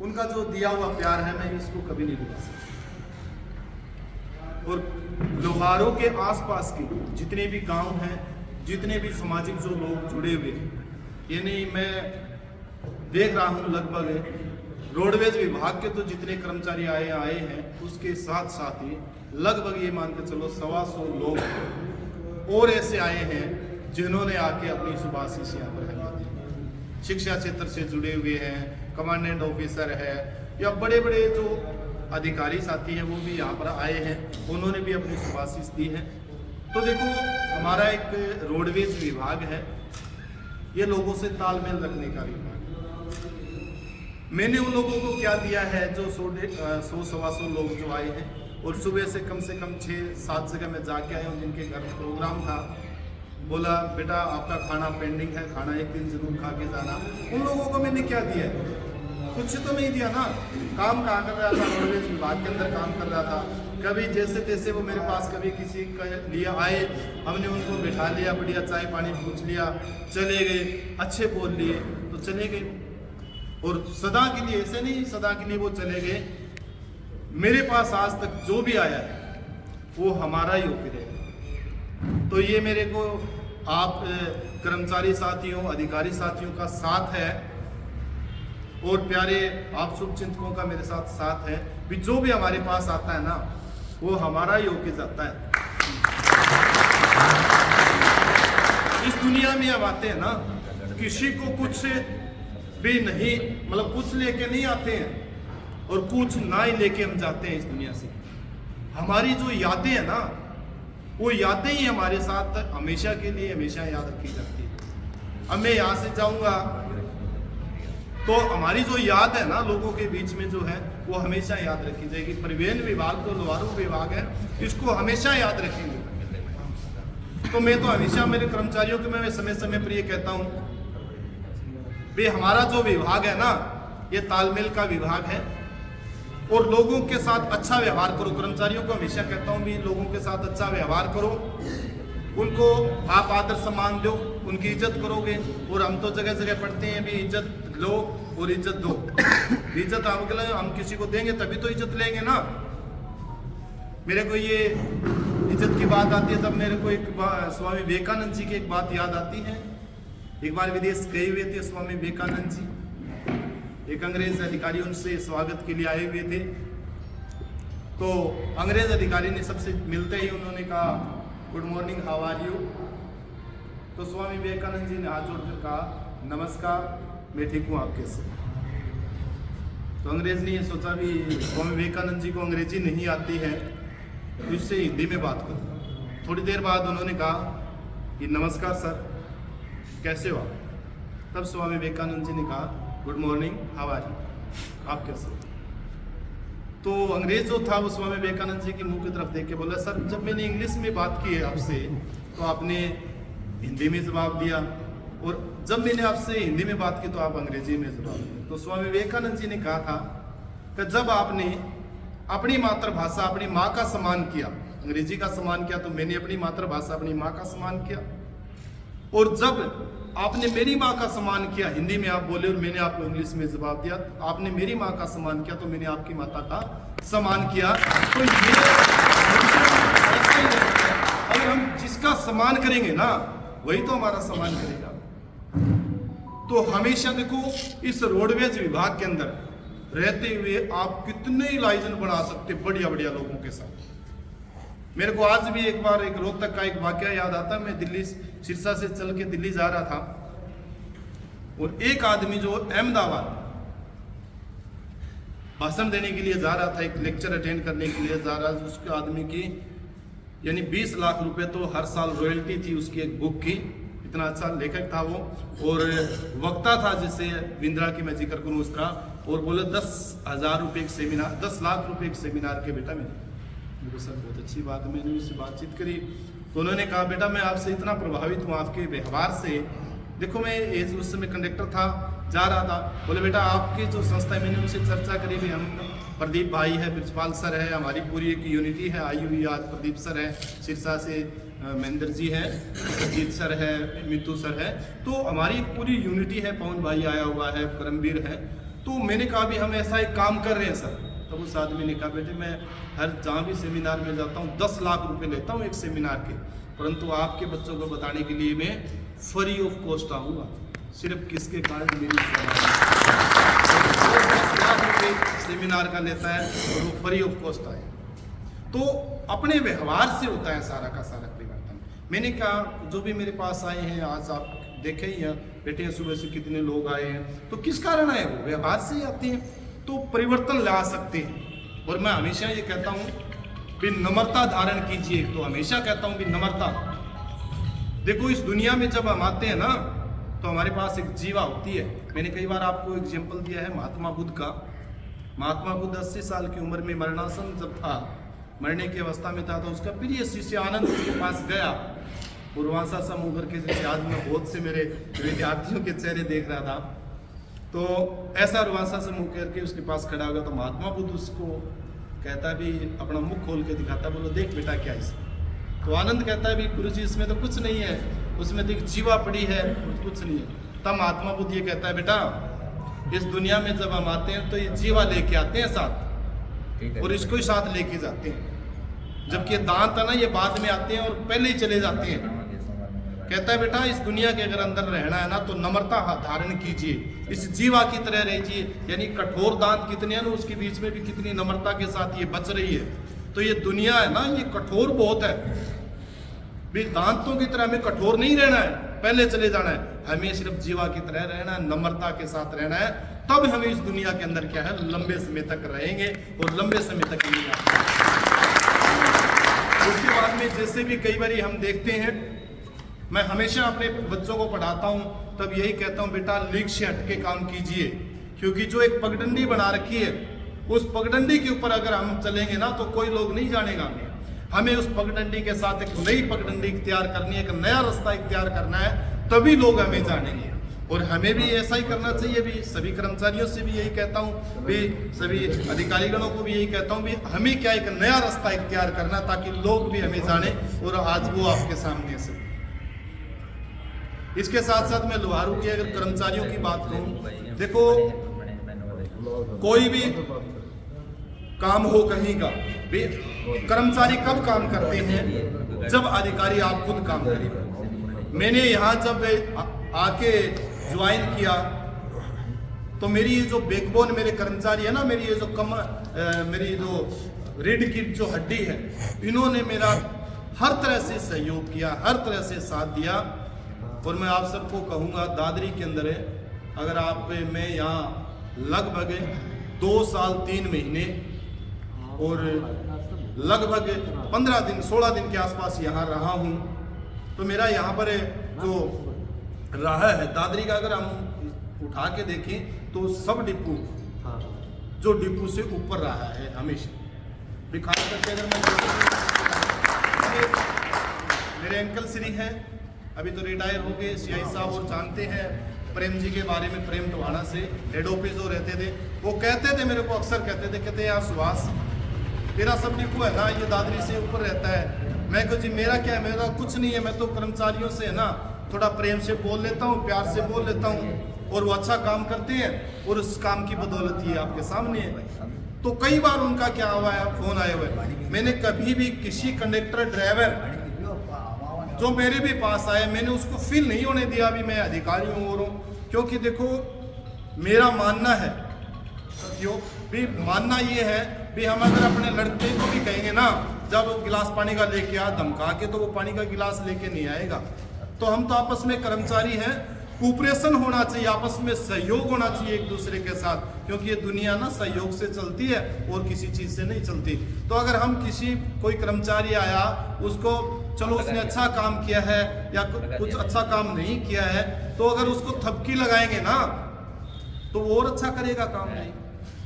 उनका जो दिया हुआ प्यार है, मैं इसको कभी नहीं भुला सकता। और लोहारों के आसपास के जितने भी गांव हैं, जितने भी सामाजिक जो लोग जुड़े हुए हैं, यानी मैं देख रहा हूँ लगभग रोडवेज विभाग के तो जितने कर्मचारी आए हैं, उसके साथ साथ ही लगभग ये मान के चलो 125 लोग और ऐसे आए हैं जिन्होंने आके अपनी सुबासिश यहाँ पर हमें दी। शिक्षा क्षेत्र से जुड़े हुए हैं, कमांडेंट ऑफिसर है या बड़े बड़े जो अधिकारी साथी हैं वो भी यहाँ पर आए हैं, उन्होंने भी अपनी सुबासिश दी है। तो देखो, हमारा एक रोडवेज विभाग है, ये लोगों से तालमेल रखने का विभाग है। मैंने उन लोगों को क्या दिया है, जो 100-125 लोग जो आए हैं और सुबह से कम 6-7 जगह में जाके आया हूँ जिनके घर प्रोग्राम था, बोला बेटा आपका खाना पेंडिंग है, खाना एक दिन जरूर खा के जाना। उन लोगों को मैंने क्या दिया है, कुछ तो नहीं दिया ना। काम कहाँ कर रहा था, रोडवेज विभाग के अंदर काम कर रहा था। कभी जैसे तैसे वो मेरे पास कभी किसी के लिए आए, हमने उनको बिठा लिया, बढ़िया चाय पानी पूछ लिया, चले गए, अच्छे बोल लिए तो चले गए। और सदा के लिए ऐसे नहीं, सदा के लिए वो चले गए। मेरे पास आज तक जो भी आया है वो हमारा ही होकर रहेगा। तो ये मेरे को आप कर्मचारी साथियों, अधिकारी साथियों का साथ है और प्यारे आप शुभचिंतकों का मेरे साथ है भी। जो भी हमारे पास आता है ना, वो हमारा ही होके जाता है। इस दुनिया में अब आते हैं ना, किसी को कुछ भी नहीं, मतलब कुछ लेके नहीं आते हैं और कुछ ना ही लेके हम जाते हैं इस दुनिया से। हमारी जो यादें हैं ना, वो यादें ही हमारे साथ हमेशा के लिए हमेशा याद रखी जाती है। अब मैं यहाँ से जाऊँगा तो हमारी जो याद है ना लोगों के बीच में जो है, वो हमेशा याद रखी जाएगी। परिवहन विभाग जो लोहारों विभाग है, इसको हमेशा याद रखेंगे। तो मैं तो हमेशा मेरे कर्मचारियों को मैं समय समय पर ये कहता हूँ भी हमारा जो विभाग है ना, ये तालमेल का विभाग है और लोगों के साथ अच्छा व्यवहार करो। कर्मचारियों को हमेशा कहता हूँ भी लोगों के साथ अच्छा व्यवहार करो, उनको आप आदर सम्मान दो, उनकी इज्जत करोगे। और हम तो जगह जगह पढ़ते हैं भी इज्जत लो और इज्जत दो। इज्जत हम किसी को देंगे तभी तो इज्जत लेंगे ना। मेरे को ये इज्जत की बात आती है तब मेरे को एक स्वामी विवेकानंद जी की एक बात याद आती है। एक बार विदेश गए हुए थे स्वामी विवेकानंद जी, एक अंग्रेज अधिकारी उनसे स्वागत के लिए आए हुए थे। तो अंग्रेज अधिकारी ने सबसे मिलते ही उन्होंने कहा good morning, how are you. तो स्वामी विवेकानंद जी ने हाथ जोड़कर कहा नमस्कार, मैं ठीक हूँ, आप कैसे। तो अंग्रेज ने ये सोचा भी स्वामी विवेकानंद जी को अंग्रेजी नहीं आती है तो इससे हिंदी में बात करो। थोड़ी देर बाद उन्होंने कहा कि नमस्कार सर, कैसे हो आप। तब स्वामी विवेकानंद जी ने कहा good morning, how are you, आप कैसे हो। तो अंग्रेज जो था वो स्वामी विवेकानंद जी के मुंह की तरफ देख के बोला सर, जब मैंने इंग्लिश में बात की है आपसे तो आपने हिंदी में जवाब दिया, और जब मैंने आपसे हिंदी में बात की तो आप अंग्रेजी में जवाब दिया। तो स्वामी विवेकानंद जी ने कहा था कि जब आपने अपनी मातृभाषा अपनी माँ का सम्मान किया, अंग्रेजी का सम्मान किया, तो मैंने अपनी मातृभाषा अपनी माँ का सम्मान किया। और जब आपने मेरी माँ का सम्मान किया, हिंदी में आप बोले और मैंने आपको इंग्लिश में जवाब दिया, आपने मेरी माँ का सम्मान किया तो मैंने आपकी माता का सम्मान किया। तो ये अगर हम जिसका सम्मान करेंगे ना, वही तो हमारा सम्मान करेगा। तो हमेशा देखो, इस रोडवेज विभाग के अंदर रहते हुए आप कितने ही लाइजन बना सकते बढ़िया बढ़िया लोगों के साथ। मेरे को आज भी एक बार एक रोहतक का एक वाकया याद आता है। मैं दिल्ली सिरसा से चल के दिल्ली जा रहा था और एक आदमी जो अहमदाबाद भाषण देने के लिए जा रहा था, एक लेक्चर अटेंड करने के लिए जा रहा था, उसके आदमी की यानी 20 लाख रुपए तो हर साल रॉयल्टी थी उसकी एक बुक की। इतना अच्छा लेखक था वो और वक्ता था, जिसे विंद्रा की मैं जिक्र करूँ उस तरह। और बोले 10,000 रुपये एक सेमिनार, 10 लाख रुपए एक सेमिनार के बेटा मेरे को सर बहुत अच्छी बात है। मैंने उससे बातचीत करी तो उन्होंने कहा बेटा मैं आपसे इतना प्रभावित हूँ आपके व्यवहार से। देखो मैं उस समय कंडक्टर था, जा रहा था, बोले बेटा आपकी जो संस्था है, मैंने उनसे चर्चा करी भी, हम प्रदीप भाई है, प्रिंसिपाल सर है, हमारी पूरी एक यूनिटी है आई हुई। आज प्रदीप सर है, सिरसा से महेंद्र जी है, अजीत सर है, मितू सर है, तो हमारी एक पूरी यूनिटी है। पवन भाई आया हुआ है, करमवीर है। तो मैंने कहा भी हम ऐसा एक काम कर रहे हैं सर। तब उस आदमी ने कहा बेटे मैं हर जहाँ भी सेमिनार में जाता हूँ 10 लाख रुपए लेता हूँ एक सेमिनार के, परंतु आपके बच्चों को बताने के लिए मैं फ्री ऑफ कॉस्ट आऊँगा। सिर्फ किसके कारण? मेरी 10 लाख रुपये सेमिनार का लेता है और वो फ्री ऑफ कॉस्ट आए। तो अपने व्यवहार से होता है सारा का सारा परिवर्तन। मैंने कहा जो भी मेरे पास आए हैं, आज आप देखे ही हैं बेटे सुबह से कितने लोग आए हैं, तो किस कारण आए? वो व्यवहार से ही आते हैं, तो परिवर्तन ला सकते हैं। और मैं हमेशा ये कहता हूँ कि नम्रता धारण कीजिए। तो हमेशा कहता हूँ कि नम्रता, देखो इस दुनिया में जब हम आते हैं ना तो हमारे पास एक जीवा होती है। मैंने कई बार आपको एग्जाम्पल दिया है महात्मा बुद्ध का। महात्मा बुद्ध 80 साल की उम्र में मरणासन जब था, मरने की अवस्था में था, तो उसका प्रिय शिष्य आनंद के पास गया और वहाँ सा समूह करके, जैसे आज मैं बहुत से मेरे विद्यार्थियों के चेहरे देख रहा था, तो ऐसा रुवासा से मुँह करके उसके पास खड़ा होगा। तो महात्मा बुद्ध उसको कहता भी, अपना मुख खोल के दिखाता, बोलो देख बेटा क्या इसमें। तो आनंद कहता है भी गुरुजी इसमें तो कुछ नहीं है, उसमें तो एक जीवा पड़ी है, कुछ नहीं है। तब महात्मा बुद्ध ये कहता है बेटा इस दुनिया में जब हम आते हैं तो ये जीवा लेके आते हैं साथ और इसको ही साथ लेके जाते हैं, जबकि दांत है ना ये बाद में आते हैं और पहले ही चले जाते हैं। कहता है बेटा इस दुनिया के अगर अंदर रहना है ना तो नम्रता धारण कीजिए, इस जीवा की तरह रहिए। यानी कठोर दांत कितने हैं ना, उसके बीच में भी कितनी नम्रता के साथ ये बच रही है। तो ये दुनिया है ना ये कठोर बहुत है, भी दांतों की तरह हमें कठोर नहीं रहना है, पहले चले जाना है। हमें सिर्फ जीवा की तरह रहना है, नम्रता के साथ रहना है, तब हमें इस दुनिया के अंदर क्या है लंबे समय तक रहेंगे और लंबे समय तक नहीं उसके बाद में जैसे भी कई बार हम देखते हैं, मैं हमेशा अपने बच्चों को पढ़ाता हूं तब यही कहता हूं बेटा लीक से हटके काम कीजिए, क्योंकि जो एक पगडंडी बना रखी है उस पगडंडी के ऊपर अगर हम चलेंगे ना तो कोई लोग नहीं जानेगा। हमें उस पगडंडी के साथ एक नई पगडंडी इख्तियार करनी है, एक नया रास्ता इख्तियार करना है, तभी लोग हमें जानेंगे। और हमें भी ऐसा ही करना चाहिए। भी सभी कर्मचारियों से भी यही कहता हूँ, भी सभी अधिकारीगणों को भी यही कहता हूँ, भी हमें क्या एक नया रास्ता इख्तियार करना ताकि लोग भी हमें जाने और आज वो आपके सामने से। इसके साथ साथ मैं लोहारू की अगर कर्मचारियों की बात करूं, देखो कोई भी काम हो कहीं का, कर्मचारी कब काम करते हैं जब अधिकारी आप खुद काम करें। मैंने यहाँ जब आके ज्वाइन किया तो मेरी ये जो बैकबोन मेरे कर्मचारी है ना, मेरी ये जो मेरी जो रीढ़ की जो हड्डी है, इन्होंने मेरा हर तरह से सहयोग किया, हर तरह से साथ दिया। और मैं आप सबको कहूँगा दादरी के अंदर है, अगर आप मैं यहाँ लगभग 2 साल 3 महीने और लगभग 15 दिन 16 दिन के आसपास यहाँ रहा हूँ, तो मेरा यहाँ पर जो रहा है दादरी का अगर हम उठा के देखें तो सब डिपू जो डिपू से ऊपर रहा है हमेशा। खास करके अगर मैं मेरे अंकल श्री हैं, अभी तो रिटायर हो गए सीआई साहब, और जानते हैं प्रेम जी के बारे में, प्रेम टवाना से हेड ऑफिस जो रहते थे, वो कहते थे मेरे को, अक्सर कहते यार सुभाष तेरा सब डिपो है ना ये दादरी से ऊपर रहता है। मैं कहूँ जी मेरा क्या है, मेरा कुछ नहीं है, मैं तो कर्मचारियों से है ना थोड़ा प्रेम से बोल लेता हूँ, प्यार से बोल लेता हूँ, और वो अच्छा काम करते हैं और उस काम की बदौलत ही आपके सामने है। तो कई बार उनका क्या हुआ है, फोन आए हुए, मैंने कभी भी किसी कंडक्टर ड्राइवर जो मेरे भी पास आए, मैंने उसको फील नहीं होने दिया भी मैं अधिकारी हूँ और हूँ। क्योंकि देखो मेरा मानना है, क्यों भी मानना ये है भी हम अगर अपने लड़के को भी कहेंगे ना जब गिलास पानी का लेके आ धमका के, तो वो पानी का गिलास लेके नहीं आएगा। तो हम तो आपस में कर्मचारी हैं, कोऑपरेशन होना चाहिए, आपस में सहयोग होना चाहिए एक दूसरे के साथ, क्योंकि ये दुनिया ना सहयोग से चलती है और किसी चीज़ से नहीं चलती। तो अगर हम कोई कर्मचारी आया, उसको चलो उसने अच्छा काम किया है या कुछ अच्छा काम नहीं किया है, तो अगर उसको थपकी लगाएंगे ना तो वो और अच्छा करेगा काम नहीं,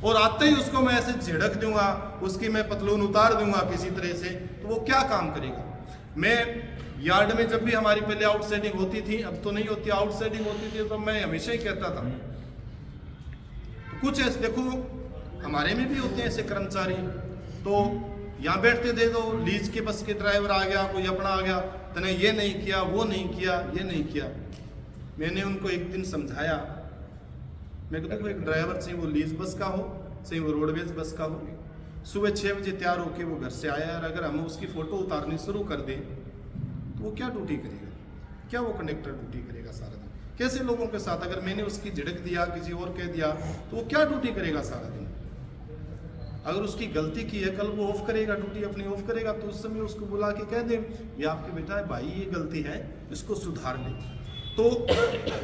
और आते ही उसको मैं ऐसे झिड़क दूंगा, उसकी मैं पतलून उतार दूंगा किसी तरह से, तो वो क्या काम करेगा। मैं यार्ड में जब भी हमारी पहले आउटसाइडिंग होती थी, अब तो नहीं होती, आउटसाइडिंग होती थी, तो मैं हमेशा ही कहता था तो कुछ ऐसे देखो हमारे में भी होते हैं ऐसे कर्मचारी, तो यहाँ बैठते थे तो लीज के बस के ड्राइवर आ गया, कोई अपना आ गया, तने ये नहीं किया, वो नहीं किया, ये नहीं किया। मैंने उनको एक दिन समझाया मैं कहता देखो एक ड्राइवर चाहे वो लीज बस का हो, चाहे वो रोडवेज बस का हो, सुबह 6 बजे तैयार होके वो घर से आया, और अगर हम उसकी फ़ोटो उतारनी शुरू कर दें तो वो क्या ड्यूटी करेगा? क्या वो कंडक्टर ड्यूटी करेगा सारा दिन? कैसे लोगों के साथ अगर मैंने उसकी झिड़क दिया, किसी और कह दिया, तो वो क्या ड्यूटी करेगा सारा दिन? अगर उसकी गलती की है, कल वो ऑफ करेगा, ड्यूटी अपनी ऑफ करेगा, तो उस समय उसको बुला के कह दे ये आपके बेटा है भाई, ये गलती है, इसको सुधार ले। तो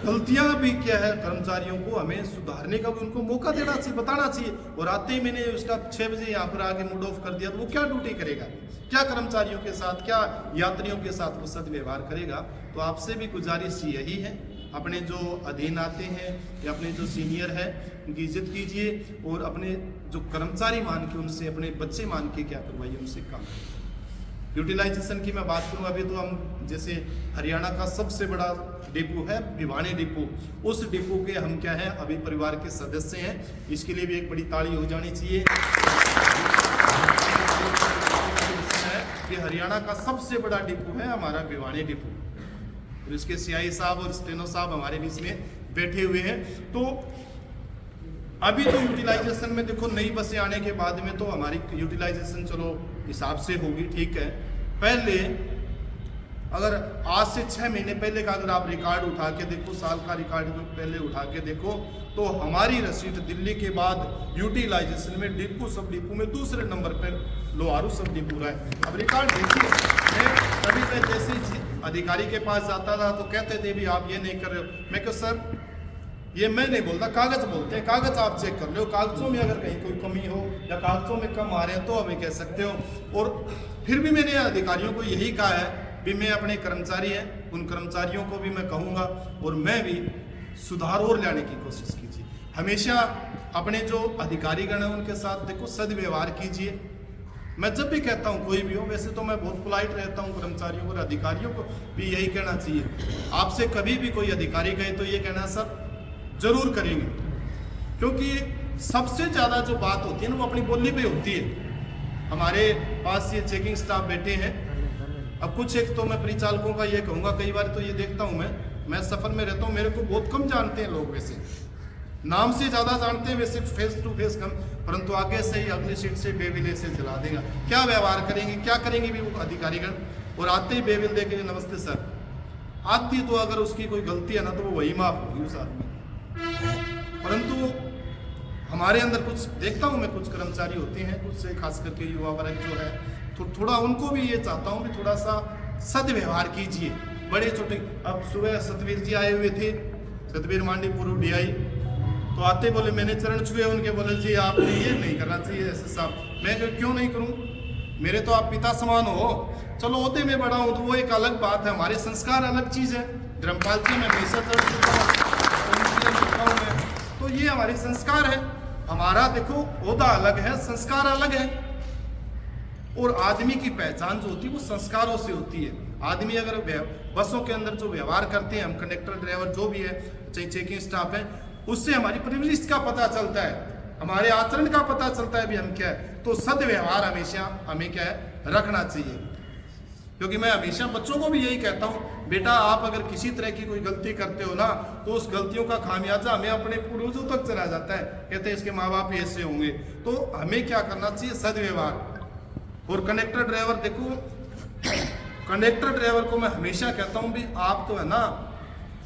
गलतियां भी क्या है, कर्मचारियों को हमें सुधारने का भी उनको मौका देना चाहिए, बताना चाहिए। और आते ही मैंने उसका 6 बजे यहाँ पर आके मूड ऑफ कर दिया, तो वो क्या ड्यूटी करेगा? क्या कर्मचारियों के साथ, क्या यात्रियों के साथ वो सदव्यवहार करेगा? तो आपसे भी गुजारिश यही है, अपने जो अधीन आते हैं या अपने जो सीनियर है उनकी इज्जत कीजिए, और अपने जो कर्मचारी मान के, उनसे अपने बच्चे मान के क्या करवाइए, उनसे काम। यूटिलाइजेशन की मैं बात करूं, अभी तो हम जैसे हरियाणा का सबसे बड़ा डिपो है भिवानी डिपो, उस डिपो के हम क्या है अभी परिवार के सदस्य हैं, इसके लिए भी एक बड़ी ताली हो जानी चाहिए। कि हरियाणा का सबसे बड़ा डिपो है हमारा भिवानी डिपो, और इसके सीआई साहब और स्टेनो साहब हमारे बीच में बैठे हुए हैं। तो अभी तो यूटिलाइजेशन में देखो, नई बसें आने के बाद में तो हमारी यूटिलाइजेशन चलो हिसाब से होगी, ठीक है। पहले अगर आज से 6 महीने पहले का अगर आप रिकॉर्ड उठा के देखो, साल का रिकॉर्ड पहले उठा के देखो, तो हमारी रसीद दिल्ली के बाद यूटिलाइजेशन में डिपो सब डिपो में दूसरे नंबर पर लोहारू सब डिपो रहा है। अब रिकॉर्ड देखिए, कभी मैं जैसे अधिकारी के पास जाता था तो कहते थे भी आप ये नहीं कर रहे हो। मैं कहा सर ये मैं नहीं बोलता, कागज बोलते हैं, कागज आप चेक कर लो, कागजों में अगर कहीं कोई कमी हो या कागजों में कम आ रहे हैं तो हमें कह सकते हो। और फिर भी मैंने अधिकारियों को यही कहा है भी मैं अपने कर्मचारी हैं, उन कर्मचारियों को भी मैं कहूँगा, और मैं भी सुधार और लाने की कोशिश कीजिए। हमेशा अपने जो अधिकारीगण हैं उनके साथ देखो सदव्यवहार कीजिए। मैं जब भी कहता हूँ कोई भी हो, वैसे तो मैं बहुत पोलाइट रहता हूँ कर्मचारियों को और अधिकारियों को भी यही कहना चाहिए। आपसे कभी भी कोई अधिकारी कहे तो ये कहना सर जरूर करेंगे, क्योंकि सबसे ज़्यादा जो बात होती है ना वो अपनी बोली पे होती है। हमारे पास ये चेकिंग स्टाफ बैठे हैं, अब कुछ एक तो मैं परिचालकों का ये कहूँगा, कई बार तो ये देखता हूँ मैं सफ़र में रहता हूँ, मेरे को बहुत कम जानते हैं लोग, वैसे नाम से ज़्यादा जानते हैं, वैसे फेस टू फेस कम, परंतु आगे से ही अगली सीट से बेविल से चला देगा। क्या व्यवहार करेंगे, क्या करेंगे भी वो अधिकारीगण, और आते ही बेविल देखेंगे नमस्ते सर। आती तो अगर उसकी कोई गलती है ना तो वो वही माफ होगी उस आदमी, परंतु हमारे अंदर कुछ देखता हूँ मैं, कुछ कर्मचारी होते हैं, कुछ से खास करके युवा वर्ग जो है, तो थोड़ा उनको भी ये चाहता हूँ कि थोड़ा सा सदव्यवहार कीजिए। बड़े छोटे, अब सुबह सतवीर जी आए हुए थे, सतवीर मांडी पूर्व DI, तो आते बोले मैंने चरण छुए उनके, बोले जी आपने ये नहीं करना चाहिए ऐसे साहब। मैं क्यों नहीं करूँ, मेरे तो आप पिता समान हो, चलो ओहदे में बड़ा हूँ तो वो एक अलग बात है, हमारे संस्कार अलग चीज़ है। धर्मपाल जी मैं हमेशा चढ़ चुका हूँ, तो ये हमारे संस्कार है। हमारा देखो ओहदा अलग है, संस्कार अलग है, और आदमी की पहचान जो होती है वो संस्कारों से होती है। आदमी अगर बसों के अंदर जो व्यवहार करते हैं, हम कंडक्टर ड्राइवर जो भी है, चाहे चेकिंग स्टाफ है, उससे हमारी परवरिश का पता चलता है, हमारे आचरण का पता चलता है भी हम क्या है। तो सदव्यवहार हमेशा हमें क्या है रखना चाहिए, क्योंकि मैं हमेशा बच्चों को भी यही कहता हूँ, बेटा आप अगर किसी तरह की कोई गलती करते हो ना तो उस गलतियों का खामियाजा हमें अपने पूर्वजों तक चला जाता है। कहते हैं इसके माँ बाप ऐसे होंगे, तो हमें क्या करना चाहिए, सदव्यवहार। और कंडक्टर ड्राइवर देखो, कंडक्टर ड्राइवर को मैं हमेशा कहता हूँ भी आप तो है ना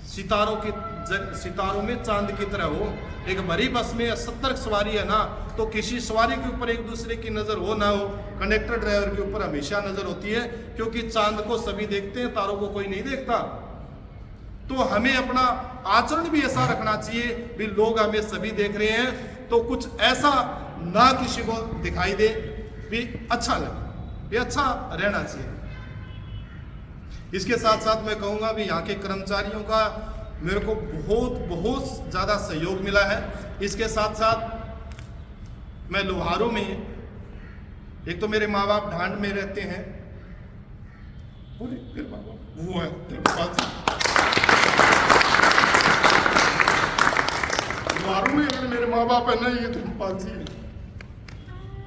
सितारों में चांद की तरह हो। एक भरी बस में 70 सवारी है ना, तो किसी सवारी के ऊपर एक दूसरे की नज़र हो ना हो, कंडक्टर ड्राइवर के ऊपर हमेशा नज़र होती है, क्योंकि चांद को सभी देखते हैं, तारों को कोई नहीं देखता। तो हमें अपना आचरण भी ऐसा रखना चाहिए भी लोग हमें सभी देख रहे हैं तो कुछ ऐसा ना किसी को दिखाई दे भी अच्छा लगे, भी अच्छा रहना चाहिए। इसके साथ साथ मैं कहूँगा भी यहाँ के कर्मचारियों का मेरे को बहुत ज़्यादा सहयोग मिला है। इसके साथ साथ मैं लोहारू में, एक तो मेरे माँ बाप ढांड में रहते हैं, वो है लोहारू में अगर मेरे माँ बाप है ना, ये धर्मपाल जी है,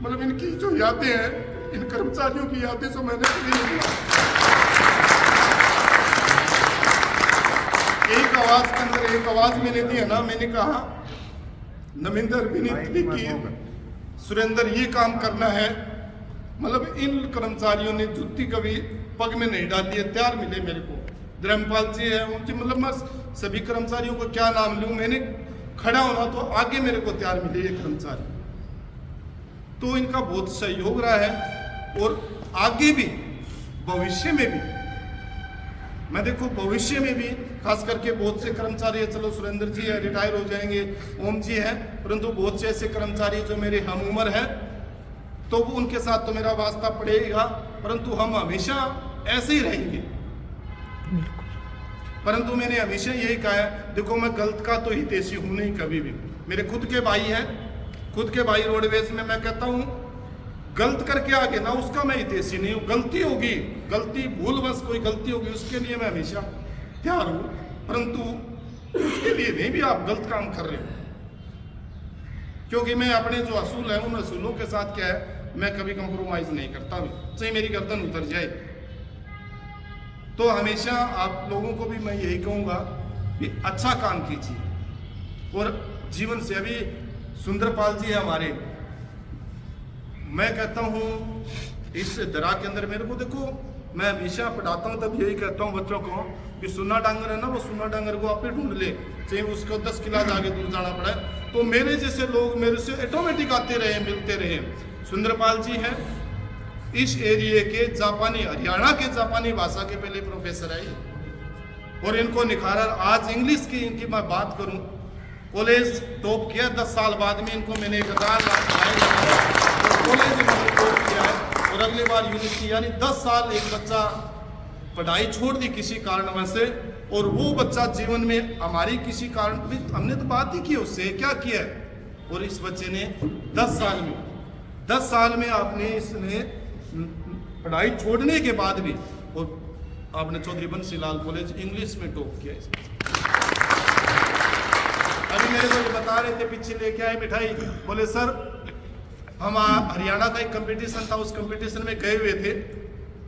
मतलब इनकी जो यादें हैं, इन कर्मचारियों की यादें जो मैंने एक आवाज के अंदर एक आवाज मैंने दी है ना, मैंने कहा नमिंदर विनीत विकी सुरेंद्र ये काम करना है। मतलब इन कर्मचारियों ने जुत्ती कभी पग में नहीं डाली है, तैयार मिले मेरे को। धर्मपाल जी है उनकी, मतलब मैं सभी कर्मचारियों को क्या नाम लूं, मैंने खड़ा होना तो आगे मेरे को तैयार मिले ये कर्मचारी। तो इनका बहुत सहयोग रहा है और आगे भी भविष्य में भी मैं देखो भविष्य में भी खास करके बहुत से कर्मचारी है, चलो सुरेंद्र जी है रिटायर हो जाएंगे, ओम जी है, परंतु बहुत से ऐसे कर्मचारी जो मेरे हम उम्र है तो वो उनके साथ तो मेरा वास्ता पड़ेगा, परंतु हम हमेशा ऐसे ही रहेंगे। परंतु मैंने हमेशा यही कहा है, देखो मैं गलत का तो हितैषी हूं नहीं कभी भी। मेरे खुद के भाई हैं, खुद के भाई रोडवेज में, मैं कहता हूं गलत करके आगे ना उसका मैं हितैषी नहीं हूं। गलती होगी, गलती भूलवश कोई गलती होगी उसके लिए मैं हमेशा तैयार हूं, परंतु उसके लिए नहीं भी आप गलत काम कर रहे हो, क्योंकि मैं अपने जो असूल है उन असूलों के साथ क्या है मैं कभी कंप्रोमाइज नहीं करता हूं, चाहे मेरी गर्दन उतर जाए। तो हमेशा आप लोगों को भी मैं यही कहूंगा कि अच्छा काम कीजिए और जीवन से। अभी सुंदरपाल जी है हमारे, मैं कहता हूं इस दरा के अंदर मेरे को देखो, मैं हमेशा पढ़ाता हूं तब यही कहता हूं बच्चों को कि सुन्ना डांगर है ना, वो सुन्ना डांगर को आप ही ढूंढ ले, चाहे उसको 10 किला आगे दूर जाना पड़े। तो मेरे जैसे लोग मेरे से ऑटोमेटिक आते रहे, मिलते रहे। सुंदरपाल जी हैं इस एरिया के जापानी, हरियाणा के जापानी भाषा के पहले प्रोफेसर है और इनको निखारा। आज इंग्लिश की इनकी मैं बात करूं, कॉलेज टॉप किया 10 साल बाद में इनको मैंने 1000 लाख कॉलेज में टॉप किया है और अगली बार यूनिवर्सिटी, यानी 10 साल एक बच्चा पढ़ाई छोड़ दी किसी कारणवश से, और वो बच्चा जीवन में हमारी किसी कारण भी हमने तो बात ही की उससे क्या किया है, और इस बच्चे ने 10 साल में आपने इसने पढ़ाई छोड़ने के बाद भी और आपने चौधरी बंसीलाल कॉलेज इंग्लिश में टॉप किया। अभी मेरे को बता रहे थे पीछे लेके आए मिठाई, बोले सर हम हरियाणा का एक कंपटीशन था, उस कंपटीशन में गए हुए थे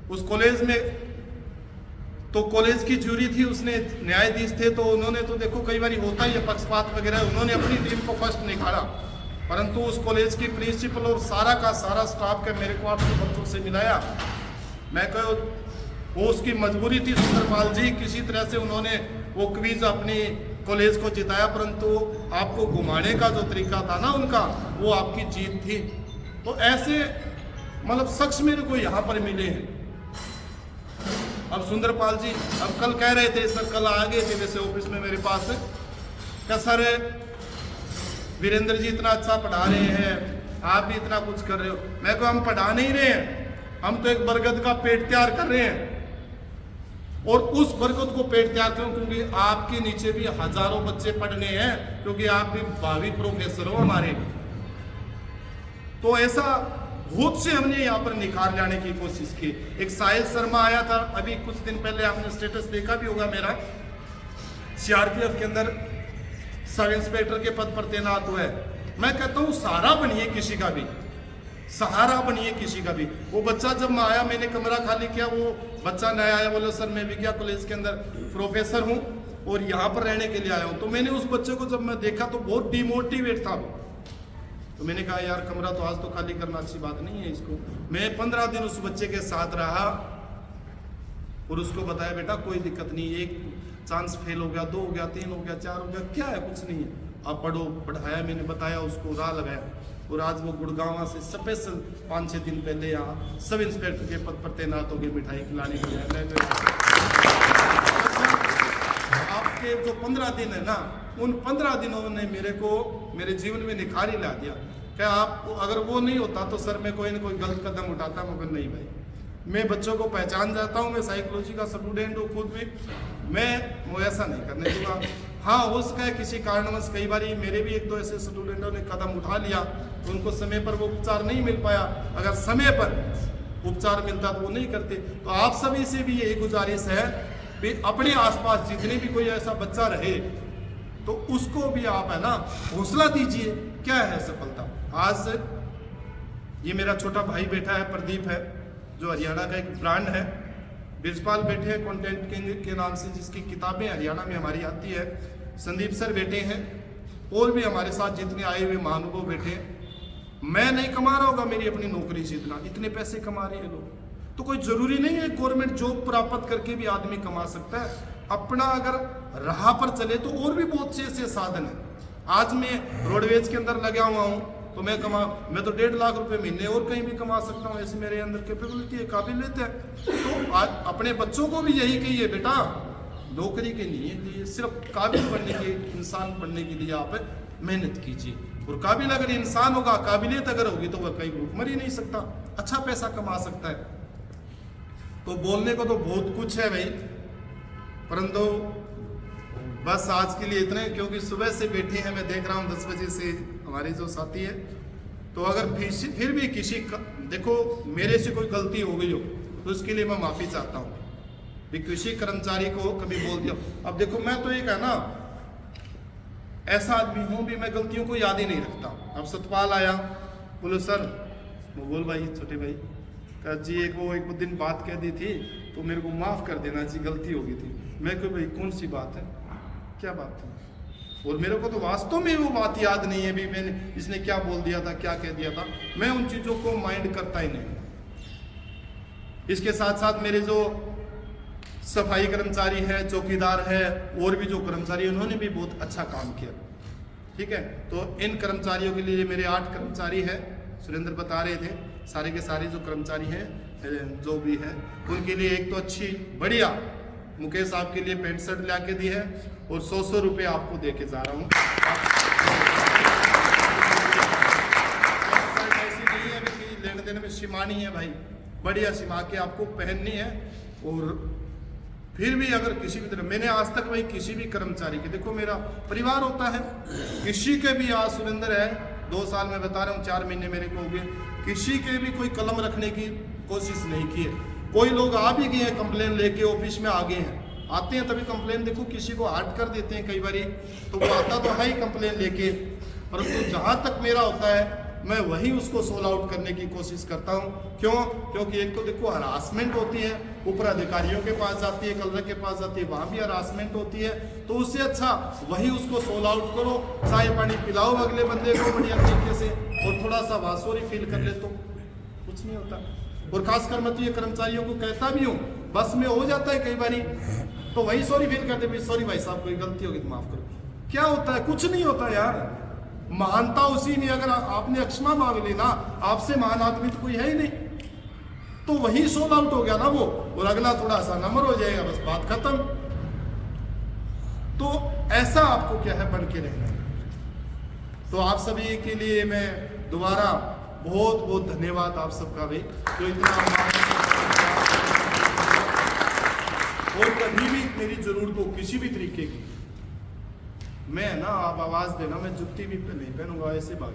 उस कॉलेज में। तो कॉलेज की जूरी थी, उसने न्यायाधीश थे, तो उन्होंने तो देखो कई बार होता ही है पक्षपात वगैरह, उन्होंने अपनी टीम को फर्स्ट निकाला, परंतु उस कॉलेज की प्रिंसिपल और सारा का सारा स्टाफ के मेरे को 800 बच्चों से मिलाया। मैं कहो वो उसकी मजबूरी थी सुंदरपाल जी, किसी तरह से उन्होंने वो क्विज अपनी कॉलेज को जिताया, परंतु आपको घुमाने का जो तरीका था ना उनका, वो आपकी जीत थी। तो ऐसे मतलब शख्स मेरे को यहाँ पर मिले हैं। अब सुंदरपाल जी अब कल कह रहे थे सर, कल आ गए थे वैसे ऑफिस में मेरे पास, क्या सर वीरेंद्र जी इतना अच्छा पढ़ा रहे हैं, आप भी इतना कुछ कर रहे हो। मैं को हम पढ़ा नहीं रहे हैं, हम तो एक बरगद का पेड़ तैयार कर रहे हैं, और उस बरगद को पेड़ तैयार करूं क्योंकि आपके नीचे भी हजारों बच्चे पढ़ने हैं, क्योंकि आप भी भावी प्रोफेसर हो हमारे। तो ऐसा बहुत से हमने यहाँ पर निखार लाने की कोशिश की। एक साहिल शर्मा आया था अभी कुछ दिन पहले, आपने स्टेटस देखा भी होगा मेरा, सीआरपीएफ के अंदर सब इंस्पेक्टर के पद पर तैनात हुआ है। मैं कहता हूँ सहारा बनिए किसी का भी, सहारा बनिए किसी का भी। वो बच्चा जब मैं आया, मैंने कमरा खाली किया, वो बच्चा नया आया, बोला सर मैं विज्ञान कॉलेज के अंदर प्रोफेसर हूँ और यहाँ पर रहने के लिए आया हूँ। तो मैंने उस बच्चे को जब मैं देखा तो बहुत डिमोटिवेट था, तो मैंने कहा यार कमरा तो आज तो खाली करना अच्छी बात नहीं है इसको। मैं 15 दिन उस बच्चे के साथ रहा और उसको बताया बेटा कोई दिक्कत नहीं, एक चांस फेल हो गया, 2 हो गया, 3 हो गया, 4 हो गया, क्या है कुछ नहीं है, आप पढ़ो। पढ़ाया मैंने, बताया उसको, राह लगाया, और आज वो गुड़गांव से स्पेशल 5-6 दिन पहले यहाँ सब इंस्पेक्टर के पद पर तैनात हो गए मिठाई खिलाने के लिए। आपके जो 15 दिन है ना, उन 15 दिनों ने मेरे को मेरे जीवन में निखार ही ला दिया। क्या आप अगर वो नहीं होता तो सर मैं कोई ना कोई गलत कदम उठाता, मगर नहीं भाई, मैं बच्चों को पहचान जाता हूँ, मैं साइकोलॉजी का स्टूडेंट हूँ खुद भी, मैं वो ऐसा नहीं करने दूंगा। हाँ हो सका है किसी कारणवश, कई बार मेरे भी 1-2 ऐसे स्टूडेंटों ने कदम उठा लिया तो उनको समय पर वो उपचार नहीं मिल पाया। अगर समय पर उपचार मिलता तो वो नहीं करते। तो आप सभी से भी यही गुजारिश है कि अपने आसपास जितने भी कोई ऐसा बच्चा रहे तो उसको भी आप है ना हौसला दीजिए। क्या है सफलता? आज ये मेरा छोटा भाई बैठा है, प्रदीप है, जो हरियाणा का एक ब्रांड है। बिरजपाल बैठे हैं कंटेंट किंग के नाम से, जिसकी किताबें हरियाणा में हमारी आती है। संदीप सर बैठे हैं, और भी हमारे साथ जितने आए हुए महानुभाव बैठे हैं, मैं नहीं कमा रहा होगा मेरी अपनी नौकरी से इतने पैसे कमा रहे हैं लोग। तो कोई जरूरी नहीं है गवर्नमेंट जॉब प्राप्त करके भी आदमी कमा सकता है। अपना अगर राह पर चले तो और भी बहुत से ऐसे साधन है। आज मैं रोडवेज के अंदर लगा हुआ हूँ तो मैं तो 1.5 लाख रुपए महीने और कहीं भी कमा सकता हूँ। ऐसे मेरे अंदर कैपेबिलिटी है, काबिलियत है। तो आज अपने बच्चों को भी यही कहिए, बेटा नौकरी के लिए सिर्फ काबिल बनने के, इंसान बनने के लिए आप मेहनत कीजिए। और काबिल अगर इंसान होगा, काबिलियत अगर होगी तो वह कहीं भूख मर ही नहीं सकता, अच्छा पैसा कमा सकता है। तो बोलने को तो बहुत कुछ है भाई, परंतु बस आज के लिए इतने, क्योंकि सुबह से बैठे हैं, मैं देख रहा हूँ 10 बजे से हमारे जो साथी है। तो अगर फिर भी देखो मेरे से कोई गलती हो गई हो तो उसके लिए मैं माफ़ी चाहता हूँ भी किसी कर्मचारी को कभी बोल दिया। अब देखो मैं तो एक है ना ऐसा आदमी हूँ भी, मैं गलतियों को याद ही नहीं रखता। अब सतपाल आया, बोलो सर, बोल भाई, छोटे भाई का जी एक दिन बात कह दी थी तो मेरे को माफ़ कर देना जी, गलती हो गई थी। मैं कोई भाई कौन सी बात है, क्या बात है? और मेरे को तो वास्तव में वो बात याद नहीं है भी मैंने इसने क्या बोल दिया था, क्या कह दिया था। मैं उन चीज़ों को माइंड करता ही नहीं। इसके साथ साथ मेरे जो सफाई कर्मचारी है, चौकीदार है, और भी जो कर्मचारी, उन्होंने भी बहुत अच्छा काम किया। ठीक है, तो इन कर्मचारियों के लिए मेरे 8 कर्मचारी है, सुरेंद्र बता रहे थे, सारे के सारे जो कर्मचारी हैं जो भी है उनके लिए एक तो अच्छी बढ़िया मुकेश साहब के लिए पैंट शर्ट ला के दी है और 100 रुपये आपको दे के जा रहा हूँ। ऐसी नहीं है कि लेने देने में शिमानी है भाई, बढ़िया सिमा के आपको पहननी है। और फिर भी अगर किसी भी तरह, मैंने आज तक भाई किसी भी कर्मचारी के, देखो मेरा परिवार होता है, किसी के भी आज सुरेंद्र है 2 साल में बता रहा हूँ, 4 महीने मेरे को हो गए, किसी के भी कोई कलम रखने की कोशिश नहीं की है। कोई लोग आ भी गए हैं कंप्लेन लेके, ऑफिस में आ गए हैं, आते हैं तभी कंप्लेन, देखो किसी को हट कर देते हैं कई बारी, तो वो आता तो है ही कंप्लेन लेके, परंतु जहाँ तक मेरा होता है मैं वही उसको सोल्व आउट करने की कोशिश करता हूँ। क्यों? क्योंकि एक तो देखो हरासमेंट होती है, ऊपर अधिकारियों के पास जाती है, कलर के पास जाती है, वहाँ भी हरासमेंट होती है। तो उससे अच्छा वही उसको सोल्व आउट करो, चाय पानी पिलाओ अगले बंदे को बढ़िया तरीके से, और थोड़ा सा वासोरी फील कर ले तो कुछ नहीं होता। और खासकर मैं तो ये कर्मचारियों को कहता भी हूँ, बस में हो जाता है कई बारी, तो वही सॉरी फील करते भी, सॉरी भाई साहब कोई गलती होगी तो माफ करो। क्या होता है? कुछ नहीं होता यार। महानता उसी में, अगर आपने क्षमा मांग ली ना, आपसे महान आदमी तो कोई है ही नहीं, तो वही सोल्व आउट हो गया ना वो, और अगला थोड़ा सा नंबर हो जाएगा, बस बात खत्म। तो ऐसा आपको क्या है बन के रहना है। तो आप सभी के लिए मैं दोबारा बहुत बहुत धन्यवाद आप सबका भाई, जो इतना। और कभी भी मेरी जरूरत हो किसी भी तरीके की, मैं ना आप आवाज देना, मैं जुत्ती भी नहीं पहनूंगा, ऐसे भाग।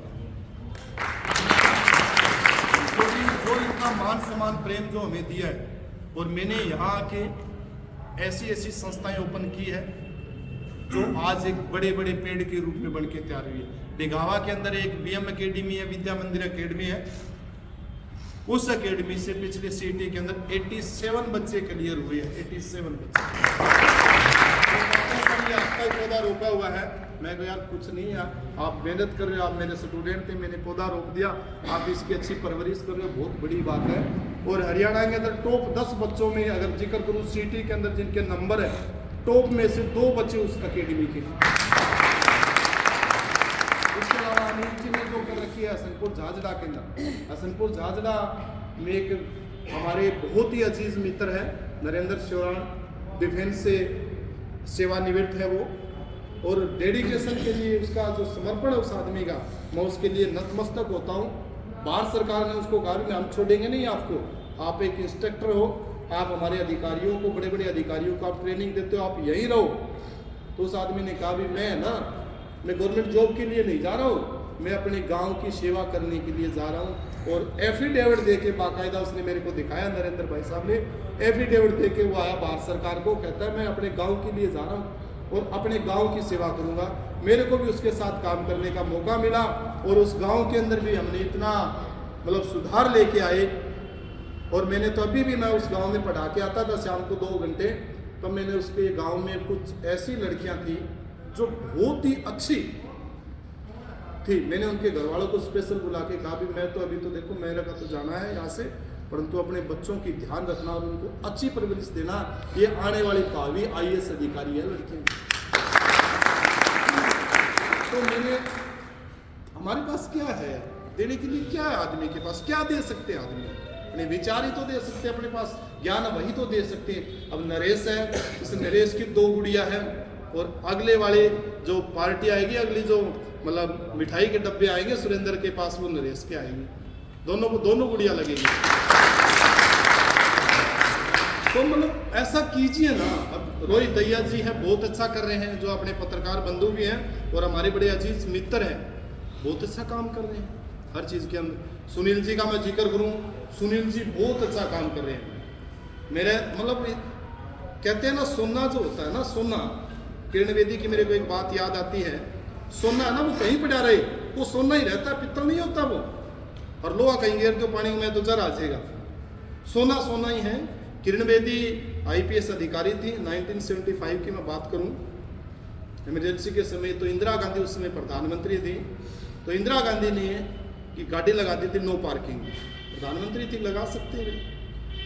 क्योंकि जो इतना मान सम्मान प्रेम जो हमें दिया है, और मैंने यहाँ आके ऐसी ऐसी संस्थाएं ओपन की है जो आज एक बड़े बड़े पेड़ के रूप में बन के तैयार हुई है। डिगावा के अंदर एक बीएम एकेडमी है, विद्या मंदिर एकेडमी है। उस एकेडमी से पिछले सीटी के अंदर 87 बच्चे क्लियर हुए हैं, 87 बच्चे। आपका पौधा रोका हुआ है, मैं यार कुछ नहीं है, आप मेहनत कर रहे हो, आप मेरे स्टूडेंट थे, मैंने पौधा रोक दिया, आप इसकी अच्छी परवरिश कर रहे हो, बहुत बड़ी बात है। और हरियाणा के अंदर टॉप 10 बच्चों में अगर जिक्र करूँ, सिटी के अंदर जिनके नंबर है, टॉप में से 2 बच्चे उस अकेडमी के। इसके अलावा अनिल जी ने जो कर रखी है हसनपुर झाझड़ा के अंदर, हसनपुर झाझड़ा में एक हमारे बहुत ही अजीज मित्र है नरेंद्र शिवराण, डिफेंस से सेवानिवृत्त है वो, और डेडिकेशन के लिए उसका जो समर्पण है उस आदमी का, मैं उसके लिए नतमस्तक होता हूँ। भारत सरकार ने उसको कहा भी हम छोड़ेंगे नहीं आपको, आप एक इंस्ट्रक्टर हो, आप हमारे अधिकारियों को, बड़े बड़े अधिकारियों को आप ट्रेनिंग देते हो, आप यहीं रहो। तो उस आदमी ने कहा भी मैं गवर्नमेंट जॉब के लिए नहीं जा रहा हूँ, मैं अपने गांव की सेवा करने के लिए जा रहा हूँ। और एफिडेविट दे के बाकायदा उसने मेरे को दिखाया, नरेंद्र भाई साहब ने एफिडेविट दे के वो आया भारत सरकार को, कहता है मैं अपने गाँव के लिए जा रहा हूँ और अपने गाँव की सेवा करूँगा। मेरे को भी उसके साथ काम करने का मौका मिला, और उस गाँव के अंदर भी हमने इतना मतलब सुधार लेके आए। और मैंने तो अभी भी मैं उस गांव में पढ़ा के आता था शाम को 2 घंटे, तो मैंने उसके गांव में कुछ ऐसी लड़कियां थी जो बहुत ही अच्छी थी, मैंने उनके घर वालों को स्पेशल बुला के कहा भी मैं तो अभी तो देखो मेरे का तो जाना है यहाँ से, परंतु अपने बच्चों की ध्यान रखना और उनको अच्छी परवरिश देना, ये आने वाली भावी IAS अधिकारी है लड़कियाँ। तो मैंने, हमारे पास क्या है देने के लिए, क्या है आदमी के पास, क्या दे सकते हैं आदमी, अपने विचार ही तो दे सकते हैं, अपने पास ज्ञान वही तो दे सकते हैं। अब नरेश है, इस नरेश की 2 गुड़िया है, और अगले वाले जो पार्टी आएगी, अगली जो मतलब मिठाई के डब्बे आएंगे सुरेंद्र के पास, वो नरेश के आएंगे, दोनों गुड़िया लगेगी। तो मतलब ऐसा कीजिए ना। अब रोहित दैया जी हैं, बहुत अच्छा कर रहे हैं, जो अपने पत्रकार बंधु भी हैं और हमारे बड़े अजीज मित्र हैं, बहुत अच्छा काम कर रहे हैं हर चीज़ के अंदर। सुनील जी का मैं जिक्र करूं, सुनील जी बहुत अच्छा काम कर रहे हैं। मेरे मतलब कहते हैं ना, सोना जो होता है ना, सोना, किरण बेदी की मेरे को एक बात याद आती है, सोना है ना वो कहीं पड़ा रहे, वो सोना ही रहता है, पित्तल नहीं होता वो। और लोहा कहीं गिर दो पानी में तो जर आ जाएगा, सोना सोना ही है। किरण बेदी IPS अधिकारी थी, 1975 की मैं बात करूं, इमरजेंसी के समय तो इंदिरा गांधी उस समय प्रधानमंत्री थी, तो इंदिरा गांधी ने कि गाड़ी लगा दी थी नो पार्किंग, प्रधानमंत्री थी लगा सकते हैं,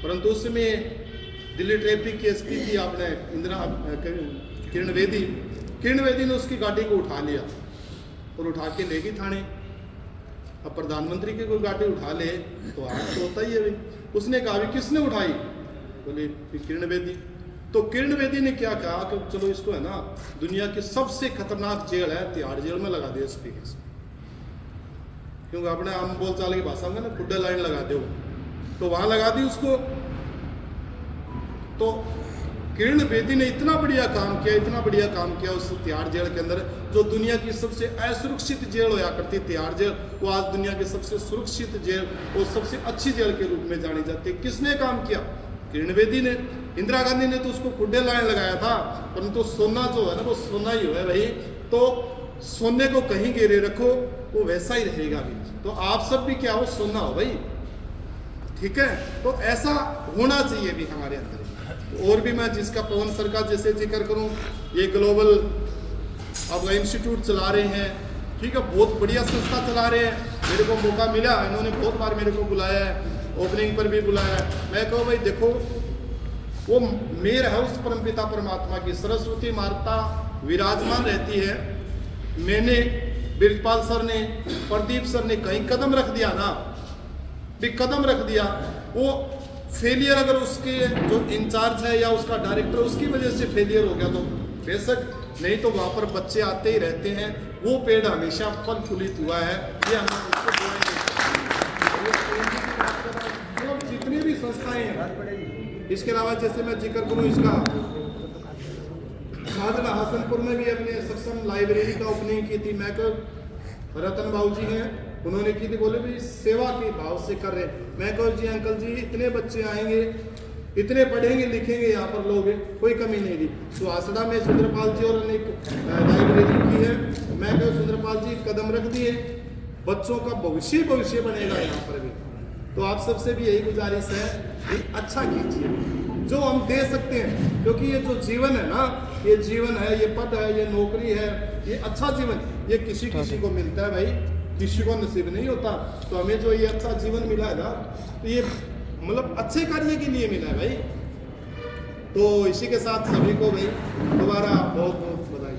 परंतु उस समय दिल्ली ट्रैफिक की SP थी आपने किरण बेदी ने उसकी गाड़ी को उठा लिया और उठा के ले गई थाने। अब प्रधानमंत्री की कोई गाड़ी उठा ले तो आज तो होता ही है भाई। उसने कहा भी किसने उठाई, बोले किरण बेदी। तो किरण बेदी ने क्या कहा कि चलो इसको है ना, दुनिया की सबसे खतरनाक जेल है तिहाड़ जेल में लगा दे SP के, क्योंकि अपने आम बोल चाल की भाषा में ना खुड्डा लाइन लगा दो, तो वहां लगा दी उसको। तो किरण बेदी ने इतना बढ़िया काम किया उस तिहाड़ जेल के अंदर, जो दुनिया की सबसे असुरक्षित जेल होया करती तिहाड़ जेल, वो आज दुनिया की सबसे सुरक्षित जेल और सबसे अच्छी जेल के रूप में जानी जाती है। किसने काम किया, किरण बेदी ने। इंदिरा गांधी ने तो उसको खुड्डे लाइन लगाया था, परंतु सोना जो है ना वो सोना ही है भाई, तो सोने को कहीं गिरे रखो वो वैसा ही रहेगा भी। तो आप सब भी क्या हो, सोना हो भाई, ठीक है। तो ऐसा होना चाहिए भी हमारे अंदर। और भी मैं जिसका पवन सर का जैसे जिक्र करूं, ये ग्लोबल अब इंस्टीट्यूट चला रहे हैं, ठीक है, बहुत बढ़िया संस्था चला रहे हैं। मेरे को मौका मिला, इन्होंने बहुत बार मेरे को बुलाया है, ओपनिंग पर भी बुलाया है। मैं कहूँ भाई देखो, वो मेर है उस परमपिता परमात्मा की, सरस्वती माता विराजमान रहती है। मैंने, बिरजपाल सर ने, प्रदीप सर ने कहीं कदम रख दिया ना, भी कदम रख दिया, वो फेलियर अगर उसके जो इंचार्ज है या उसका डायरेक्टर उसकी वजह से फेलियर हो गया तो बेशक, नहीं तो वहाँ पर बच्चे आते ही रहते हैं। वो पेड़ हमेशा फल फूलित हुआ है, ये हम जितनी भी संस्थाएं हैं। इसके अलावा जैसे मैं जिक्र करूँ इसका, शाहजहां हसनपुर में भी अपने सक्षम लाइब्रेरी का ओपनिंग की थी। मैं रतन बाबू जी हैं, उन्होंने की थी, बोले भी सेवा के भाव से कर रहे। मैं कहूँ जी अंकल जी, इतने बच्चे आएंगे, इतने पढ़ेंगे लिखेंगे यहाँ पर लोग, कोई कमी नहीं थी। सुहासड़ा में सुंदरपाल जी और एक लाइब्रेरी की है। मैं कहूँ सुंदरपाल जी कदम रख दिए, बच्चों का भविष्य बनेगा यहाँ पर भी। तो आप सबसे भी यही गुजारिश है कि अच्छा कीजिए जो हम दे सकते हैं, क्योंकि ये जो जीवन है ना, ये जीवन है, ये पद है, ये नौकरी है, ये अच्छा जीवन, ये किसी को मिलता है भाई, किसी को नसीब नहीं होता। तो हमें जो ये अच्छा जीवन मिला है ना, तो ये मतलब अच्छे कार्य के लिए मिला है भाई। तो इसी के साथ सभी को भाई दोबारा बहुत बहुत बधाई।